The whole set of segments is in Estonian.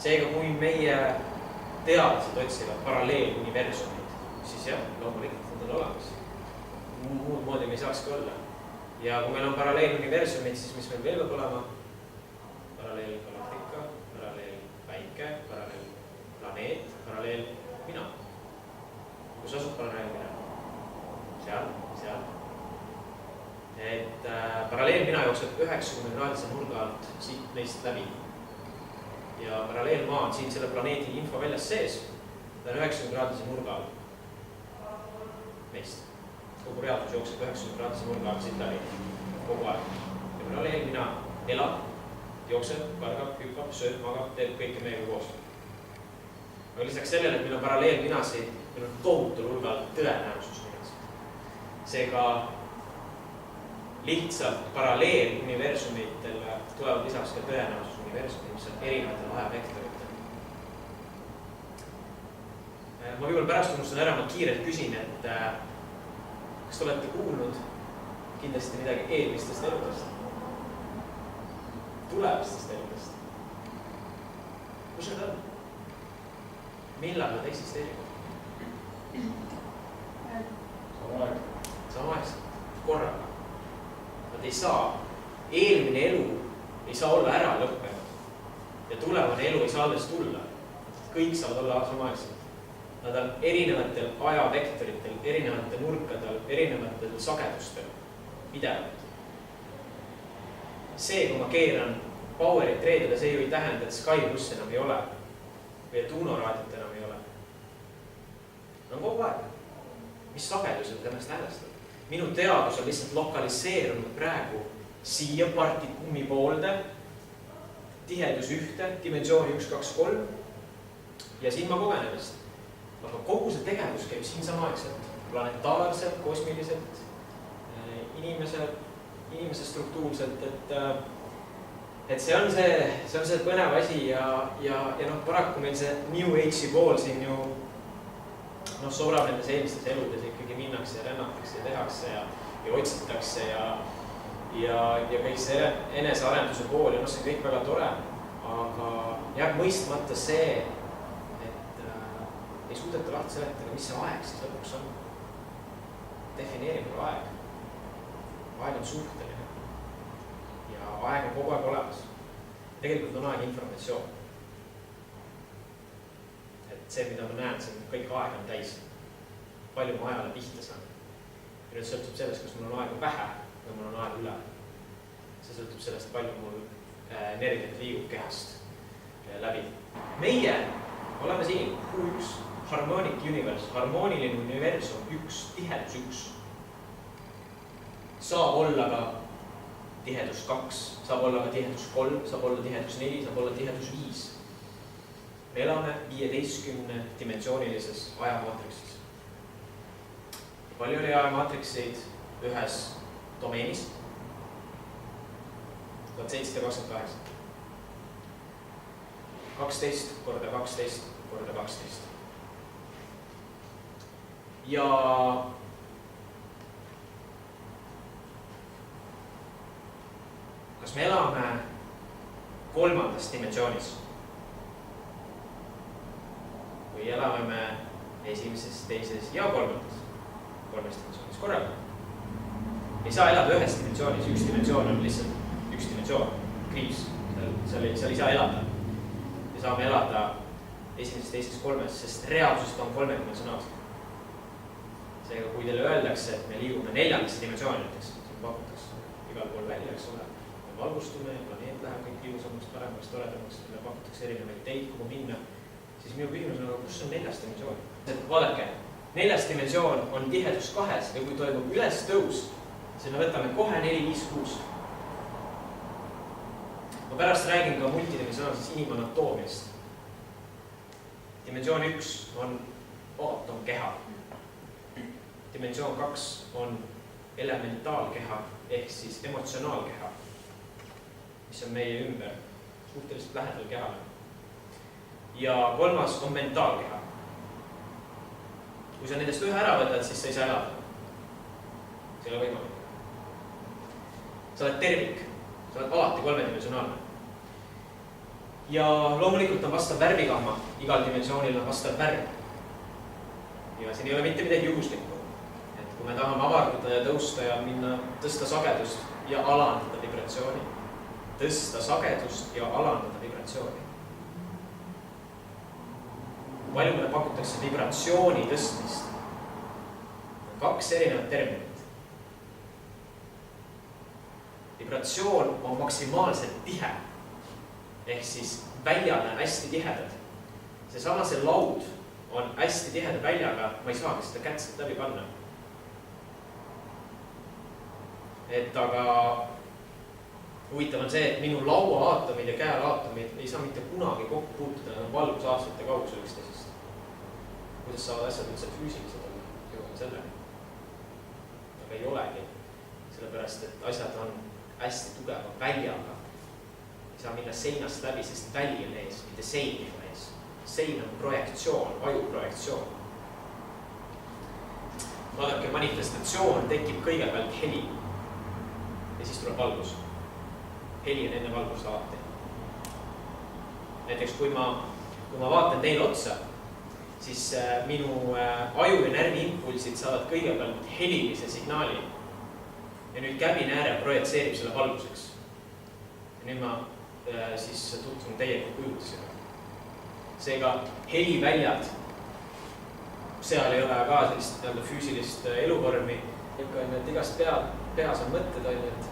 Seega, kui meie teadlased otsivad paralleeluniversumid, siis jah, loomulikult need on olemas. Muud moodi me ei saakski olla. Ja kui meil on paralleeluniversumid, siis mis meil veel peab olema? Paralleelgalaktika, paralleelpäike, paralleelplaneet, paralleelmina. Kus asub paralleelmina? Seal. Et paralleelmina jookseb 90-kraadise nurga alt siit neist läbi. Ja paralleelmaa on siin selle planeedi info väljas sees. Ta on 90-kraadise nurga all meist. Kogu reaalsus jookseb 90-kraadise nurga all siit läbi. Kogu aeg. Ja paralleelmina elab, jookseb, kargab, hüppab, sööb, magab, teeb kõike meiega koos. Aga lisaks sellele, et meil on paralleelminasid, meil on tohutul hulgal tõenäosusminasid. Seega lihtsalt paralleeluniversumitele tulevad lisaks ka tõenäosusuniversumid, mis on erinevatel ajavektoritel. Ma võib-olla pärast unustan ära, ma kiirelt küsin, et kas te olete kuulnud kindlasti midagi eelmistest eludest? Tulevastest eludest? Kus need on? Millal nad eksisteerivad? Samaaegselt, korraga. Nad ei saa, eelmine elu ei saa olla ära lõppenud ja tulevane elu ei saa alles tulla. Kõik saavad olla samaaegselt. Nad on erinevatel ajavektoritel, erinevatel nurkadel, erinevatel sagedustel, pidevalt. See, kui ma keeran powerit reedele, see ju ei tähenda, et Sky Plus enam ei ole või et Uno raadiot enam ei ole. No kogu aeg. Mis sagedused ennast häälestab? Minu teadus on lihtsalt lokaliseerunud praegu siia partikumi poolde, tihedus 1, dimensiooni 1, 2, 3 ja siin ma kogenemist. Aga kogu see tegevus käib siin samaaegselt, planetaarselt, kosmiliselt, inimese struktuurselt, et see on see põnev asi ja paraku meil see New Age'i pool siin ju soorab nendes eelmistes eludes ikkagi minnakse ja rännatakse ja tehakse ja otsitakse ja kõik see enesearenduse pool ja see on kõik väga tore, aga jääb mõistmata see, ei suudeta lahti seletada, mis see aeg siis lõpuks on. Defineerime aeg. Aeg on suhteline ja aeg on kogu aeg olemas. Tegelikult on aeg informatsioon. Et see, mida ma näen, see kõik aeg on täis. Palju ma ajale pihta saan. Ja nüüd sõltub sellest, kas mul on aega vähe või mul on aega üle. See sõltub sellest, palju mul energiat liigub kehast läbi. Meie oleme siin Q1. Harmonic universe, harmooniline universum 1, tihedus 1. Saab olla ka tihedus 2, saab olla ka tihedus 3, saab olla tihedus 4, saab olla tihedus 5. Me elame 15-dimensioonilises ajamaatriksis. Palju oli ajamaatrikseid ühes domeenis? 1728. 12 korda 12 korda 12. Ja kas me elame 3. dimensioonis või elame me 1., 2. ja 3. dimensioonis korraga? Ei saa elada ühes dimensioonis, üks dimensioon on lihtsalt üks dimensioon, kriips, seal ei saa elada. Me saame elada 1., 2., 3., sest reaalsust on 3-dimensionaalselt. Seega, kui teile öeldakse, et me liigume 4. dimensiooni näiteks, siin pakutakse igal pool välja, eks ole, me valgustume ja planeet läheb kõik ilusamaks, paremaks, toredamaks, me pakutakse erinevaid teid, kuhu minna, siis minu küsimus on, kus on 4. dimensioon? Vaadake, 4. dimensioon on tihedus 2 ja kui toimub üles tõus, siis me võtame kohe 4, 5, 6. Ma pärast räägin ka multidimensionaalsest inimanatoomiast. Dimensioon 1 on aatomkeha. Dimensioon 2 on elementaalkeha ehk siis emotsionaalkeha, mis on meie ümber suhteliselt lähedal kehale. Ja 3. on mentaalkeha. Kui sa nendest ühe ära võtad, siis sa ei saa elada. See ei ole võimalik. Sa oled tervik, sa oled alati 3-dimensionaalne. ja loomulikult on vastav värvigamma, igal dimensioonil on vastav värv. Ja siin ei ole mitte midagi juhuslikku. Et kui me tahame avardada ja tõusta ja minna, tõsta sagedust ja alandada vibratsiooni. Tõsta sagedust ja alandada vibratsiooni. Palju meile pakutakse vibratsiooni tõstmist. Kaks erinevat terminit. Vibratsioon on maksimaalselt tihe. Ehk siis väljale hästi tihedad. Seesama see laud on hästi tiheda väljaga, ma ei saagi seda kätselt läbi panna. Et aga huvitav on see, et minu laua aatomid ja käel aatomid ei saa mitte kunagi kokku puutuda, nad on valgusaastate kaugusel üksteisest. Kuidas saavad asjad üldse füüsilised olla? Jõuan selleni. Aga ei olegi. Sellepärast, et asjad on hästi tugeva väljaga. Ei saa minna seinast läbi, sest väli on ees, mitte sein on ees. Sein on projektsioon, ajuprojektsioon. Vaadake, manifestatsioon tekib kõigepealt heli. Ja siis tuleb valgus. Heli on enne valgust alati. Näiteks, kui ma vaatan teile otsa, siis minu aju ja närvi impulsid saavad kõigepealt helilise signaali. Ja nüüd käbinääre projitseerib selle valguseks. Ja nüüd ma siis tutvun teiega kujutusega. Seega heliväljad, seal ei ole ka sellist füüsilist eluvormi. Ikka on, et igast peas on mõtted, et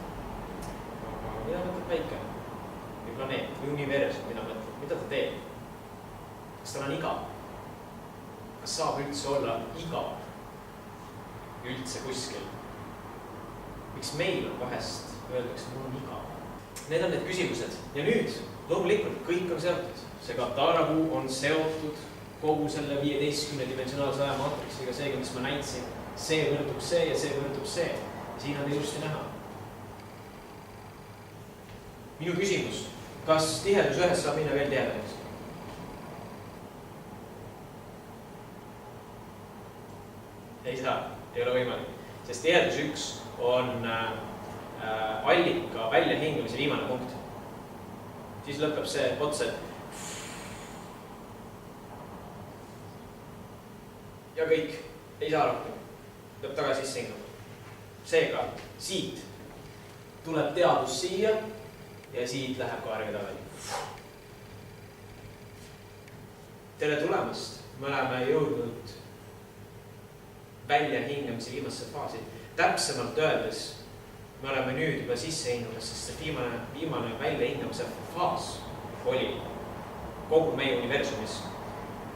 mida mõtleb päike või planeet või universum, mida mõtleb, mida ta teeb? Kas tal on igav? Kas saab üldse olla igav üldse kuskil? Miks meil on vahest öeldakse, mul on igav? Need on need küsimused ja nüüd loomulikult kõik on seotud. See Katara-kuu on seotud kogu selle 15-dimensionaalse ajamaatriksiga, seega, mis ma näitsin. See võrdub see ja see võrdub see. Ja siin on ilusti näha. Minu küsimus, kas tihedus ühes saab minna veel tihedamaks? Ei saa, ei ole võimalik. Sest tihedus 1 on allika väljahingamise viimane punkt. Siis lõpeb see otse. Ja kõik, ei saa rohkem. Lõpp tagasi sisse hingama. Seega, siit tuleb teadus siia ja siit läheb kaarega tagasi. Tere tulemast, me oleme jõudnud väljahingamise viimasse faasi. Täpsemalt öeldes me oleme nüüd juba sisse hingamas, sest see viimane väljahingamise faas oli kogu meie universumis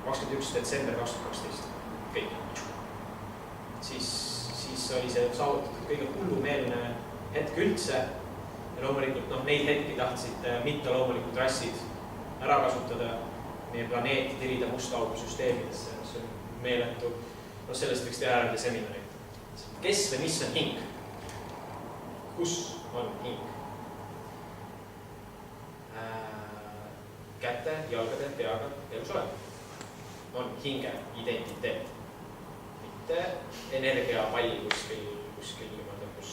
21. detsember 2012. Kõik. Siis oli see saavutatud kõige hullumeelne hetk üldse. Ja loomulikult neid hetki tahtsid mitte loomulikult rassid ära kasutada meie planeeti tirida musta augu süsteemidesse. See on meeletu. Sellest võiks teha ära seminari. Kes või mis on hing? Kus on hing? Käte, jalgade, peaga, elus olema. On hinge identiteet. Mitte energiapall kuskil niimoodi kus.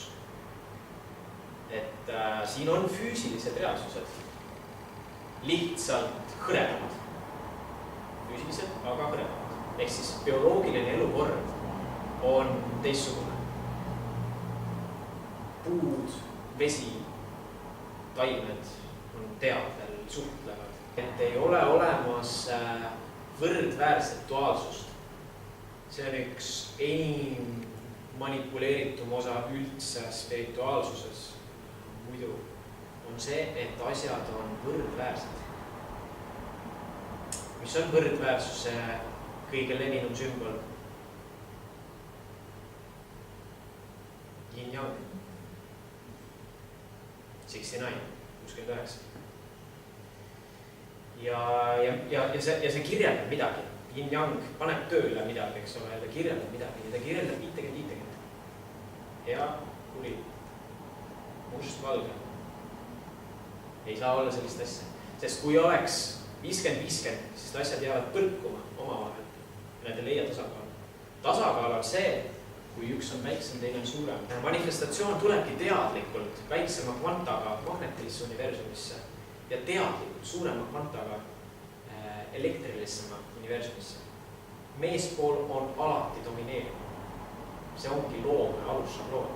Et siin on füüsilised reaalsused. Lihtsalt hõredamad. Füüsilised, aga hõredamad. Ehk siis bioloogiline eluvorm on teissugune. Puud, vesi, taimed on teadvel, suhtlevad. Et ei ole olemas võrdväärset duaalsust. See on üks enim manipuleeritum osa üldse spirituaalsuses. Muidu on see, et asjad on võrdväärsed. Mis on võrdväärsuse kõige levinum sümbol? Yin-yang. 69. Ja see kirjeldab midagi. Yin-yang paneb tööle midagi, eks ole, ja ta kirjeldab midagi. Ja ta kirjeldab 50. Hea, kuri, must, valge. Ei saa olla sellist asja. Sest kui oleks 50-50, siis asjad jäävad põrkuma omavahel. Need ei leia tasakaal. Tasakaal on see, kui üks on väiksem, teine on suurem. Manifestatsioon tulebki teadlikult väiksema kvantaga magnetilisse universumisse. ja teadlikult suurema kvantaga elektrilisema universumisse. Meespool on alati domineeriv. See ongi loome alusšabloon.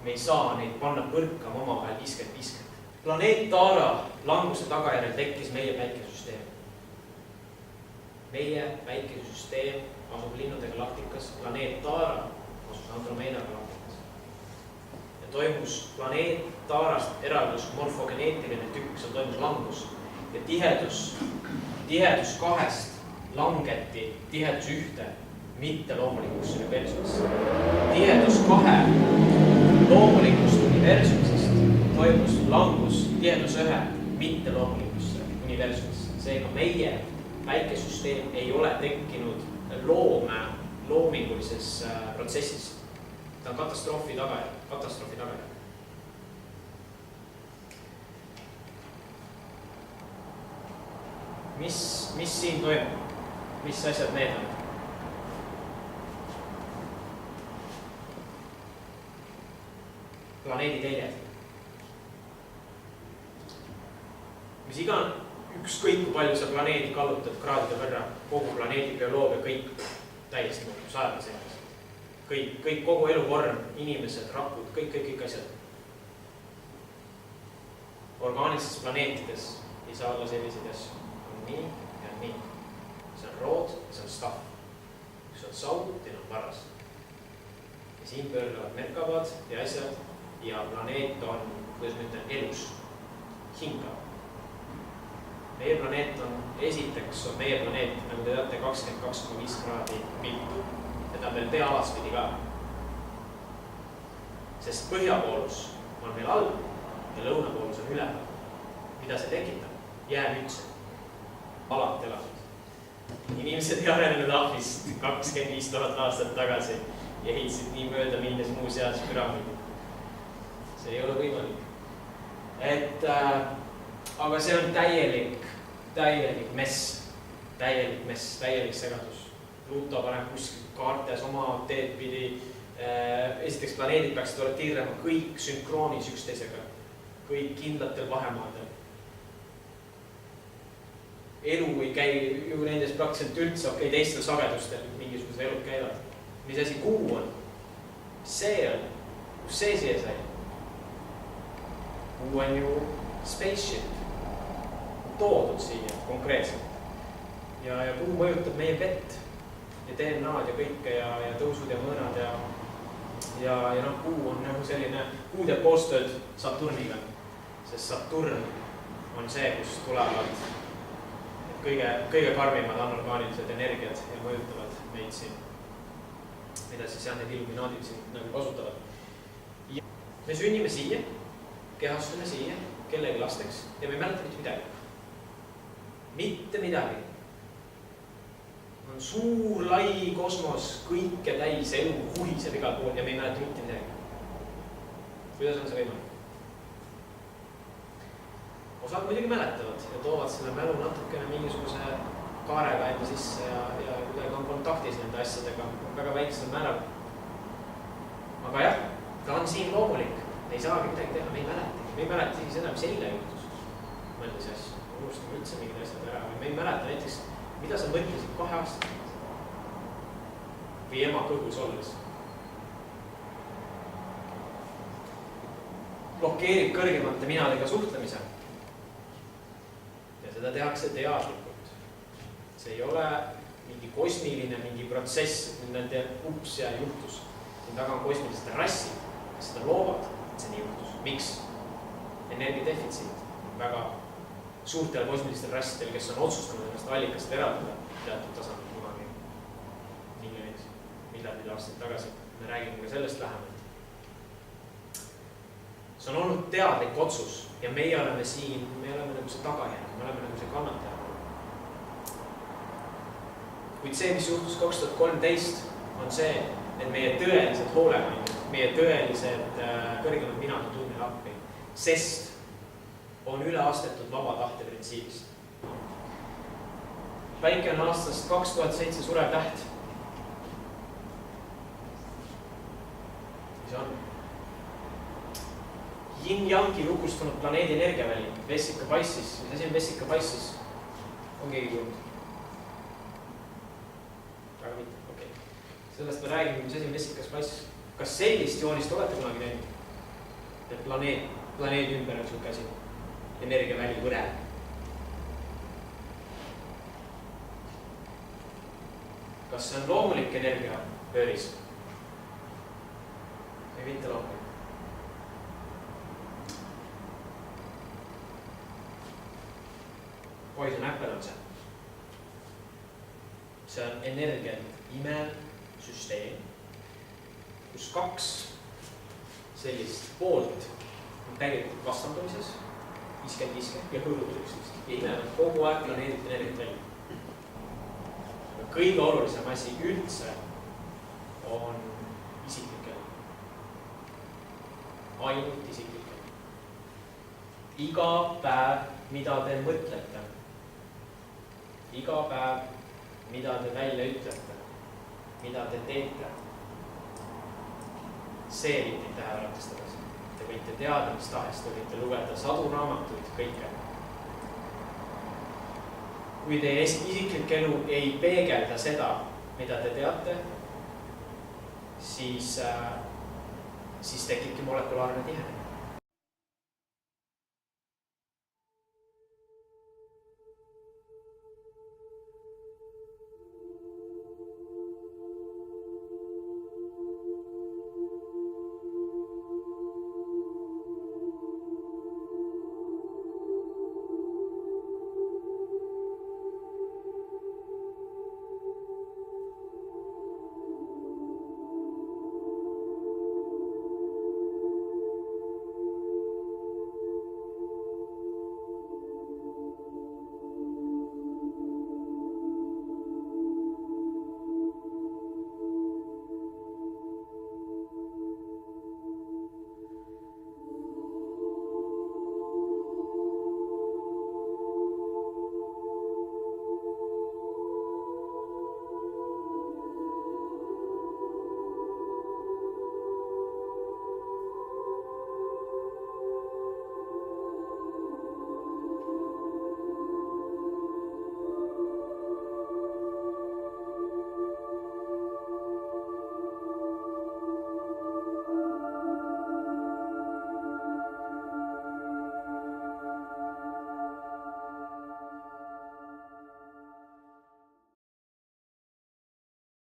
Me ei saa neid panna põrkama omavahel 50-50. Planeet Taara languse tagajärjel tekkis meie päikesüsteem. Meie päikesüsteem asub linnude galaktikas, planeet Taara asus Andromeeda galaktikas. Ja toimus planeet Taarast eraldus morfogeneetiline tükk, seal toimus langus ja tihedus 2 langeti tihedus 1 mitteloomulikusse universumisse. Tihedus 2 loomulikust universumisest toimus langus tihedus 1 mitteloomulikusse universumisse. Seega meie päikesüsteem ei ole tekkinud loomingulises protsessis. Ta on katastroofi tagajärg. Mis siin toimub? Mis asjad need on? Planeedi teljed. Mis igan ükskõik kui palju sa planeedi kallutad kraadide võrra, kogu planeedi bioloogia, kõik täiesti muutub 100%. Kõik, kogu eluvorm, inimesed, rakud, kõik asjad. Orgaanilistes planeetides ei saa olla selliseid asju. On nii ja nii. See on rood ja see on staff. Üks on saud, teine on varas. Ja siin pöörlevad merkavad ja asjad ja planeet on, kuidas ma ütlen, elus, hingab. Meie planeet on, esiteks on meie planeet, nagu te teate, 22,5 kraadi viltu ja ta on veel pea alaspidi ka. Sest põhjapoolus on meil all ja lõunapoolus on üleval. Mida see tekitab? Jäämütse. Alati elatud. Inimesed ei arenenud ahvist 25 000 aastat tagasi ja ehitasid nii mööda minnes muuseas püramiidi. See ei ole võimalik. Aga see on täielik mess, täielik segadus. Pluto paneb kuskil kaartes oma teed pidi. Esiteks planeedid peaksid roteerima kõik sünkroonis üksteisega, kõik kindlatel vahemaadel. Elu ei käi ju nendes praktiliselt üldse, teistel sagedustel mingisugused elud käivad. Mis asi kuu on? See on, kus see siia sai? Kuu on ju spaceship, toodud siia konkreetselt. Ja kuu mõjutab meie vett ja DNA-d ja kõike ja tõusud ja mõõnad ja kuu on nagu selline, kuu teeb koostööd Saturniga, sest Saturn on see, kus tulevad kõige karmimad anorgaanilised energiat ja mõjutavad meid siin, mida siis need illuminaadid siin nagu kasutavad. Ja me sünnime siia, kehastume siia, kellegi lasteks ja me ei mäleta mitte midagi. Mitte midagi. On suur, lai kosmos, kõike täis, elu huhiseb igal pool ja me ei mäleta mitte midagi. Kuidas on see võimalik? Osad muidugi mäletavad ja toovad selle mälu natukene mingisuguse kaarega enda sisse ja kuidagi on kontaktis nende asjadega väga väiksel määral. Aga jah, ta on siin loomulik. Me ei saagi midagi teha, me ei mäleta isegi seda, mis eile juhtus. Mõeldes asju, unustame üldse mingid asjad ära. Me ei mäleta näiteks, mida sa mõtlesid 2 aastat või ema kõhus olles. Blokeerib kõrgemate minadega suhtlemise. Ja seda tehakse teadlikult. See ei ole mingi kosmiline, mingi protsess, et nende ups ja juhtus. Siin taga on kosmilised rassid, kes seda loovad, et see nii juhtus. Miks? Energiadefitsiit väga suurtel kosmilistel rassidel, kes on otsustanud ennast allikast eraldada teatud tasandil kunagi miljonid, miljardid aastaid tagasi. Me räägime ka sellest lähemalt. See on olnud teadlik otsus ja meie oleme siin, me oleme nagu see tagajärg, me oleme nagu see kannataja. Kuid see, mis juhtus 2013, on see, et meie tõelised hoolemandid, meie tõelised kõrgemad minad on tulnud appi, sest on üle astetud vaba tahte printsiibist. Päike on aastast 2007 surev täht. Mis on? yin-yangi lukustunud planeedi energiaväli, Vesica Pisces, mis asi on Vesica Pisces? On keegi kuulnud? Aga mitte, okei. Sellest me räägime, mis asi on Vesica Pisces. Kas sellist joonist olete kunagi näinud? Et planeedi ümber on sul käsi, energiaväli võre. Kas see on loomulik energia pööris? Või mitte loomulik? Poison Apple on see. See on energiat imev süsteem, kus kaks sellist poolt on tegelikult vastandumises, 50-50 ja hõõruvad üksteist. Ja imevad kogu aeg planeedit energiat välja. Kõige olulisem asi üldse on isiklikel. Ainult isiklikel. Iga päev, mida te mõtlete. Iga päev, mida te välja ütlete. Mida te teete. See viib teid täheväärtustades. Te võite teada, mis tahes, te võite lugeda sadu raamatuid, kõike. Kui teie isiklik elu ei peegelda seda, mida te teate, siis tekibki molekulaarne tihenemine.